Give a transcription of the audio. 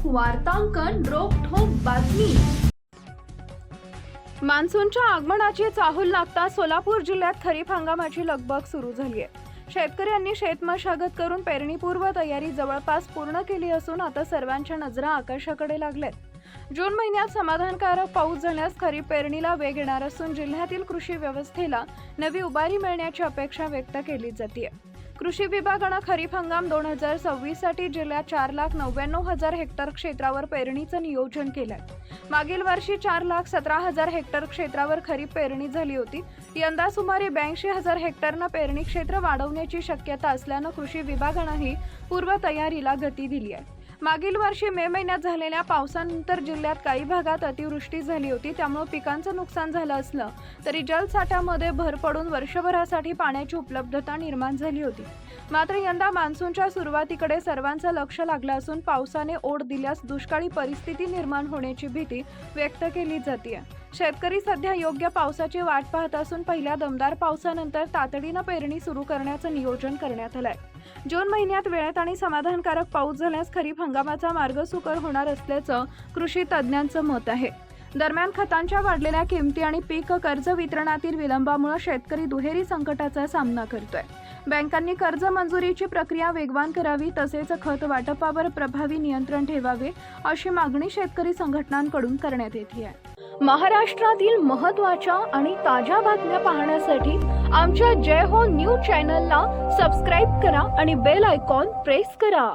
वार्तांकन रोखठोक बातमी। मान्सूनच्या आगमनाची चाहूल लागता सोलापूर जिल्ह्यात खरीप हंगामाची लगबग सुरू झाली आहे। शेतकऱ्यांनी शेतमशागत करून पेरणीपूर्व तयारी जवळपास पूर्ण केली असून आता सर्वांच्या नजरा आकाशाकडे लागल्यात। जून महिन्यात समाधानकारक पाऊस झाल्यास खरीप पेरणीला वेग येणार असून जिल्ह्यातील कृषी व्यवस्थेला नवी उभारी मिळण्याची अपेक्षा व्यक्त केली जाते। कृषी विभागाने खरीप हंगाम 2026 साठी जिल्ह्यात 4,99,000 हेक्टर क्षेत्रावर पेरणीचं नियोजन केलंय। मागील वर्षी 4,17,000 हेक्टर क्षेत्रावर खरीप पेरणी झाली होती। यंदा सुमारे 82,000 हेक्टरनं पेरणी क्षेत्र वाढवण्याची शक्यता असल्यानं कृषी विभागानेही पूर्वतयारीला गती दिली आहे। मागील वर्षी मे महिन्यात झालेल्या पावसानंतर जिल्ह्यात काही भागात अतिवृष्टी झाली होती, त्यामुळे पिकांचं नुकसान झालं असलं तरी जलसाठ्यामध्ये भर पडून वर्षभरासाठी पाण्याची उपलब्धता निर्माण झाली होती। मात्र यंदा मान्सूनच्या सुरुवातीकडे सर्वांचं लक्ष लागलं असून पावसाने ओढ दिल्यास दुष्काळी परिस्थिती निर्माण होण्याची भीती व्यक्त केली जाते। शेतकरी सध्या योग्य पावसाची वाट पाहत असून पहिल्या दमदार पावसानंतर तातडीनं पेरणी सुरू करण्याचं नियोजन करण्यात आलंय। जून महिन्यात वेळेत आणि समाधानकारक पाऊस झाल्यास खरीप हंगामाचा मार्ग सुकर होणार असल्याचं कृषी तज्ज्ञांचं मत आहे। दरम्यान खतांच्या वाढलेल्या किमती आणि पीक कर्ज वितरणातील विलंबामुळे शेतकरी दुहेरी संकटाचा सामना करतोय। बँकांनी कर्ज मंजुरीची प्रक्रिया वेगवान करावी तसेच खत वाटपावर प्रभावी नियंत्रण ठेवावे अशी मागणी शेतकरी संघटनांकडून करण्यात येते आहे। महाराष्ट्रातील महत्त्वाच्या आणि ताज्या बातम्या पाहण्यासाठी आमच्या जय हो न्यूज चॅनलला सबस्क्राइब करा आणि बेल आयकॉन प्रेस करा।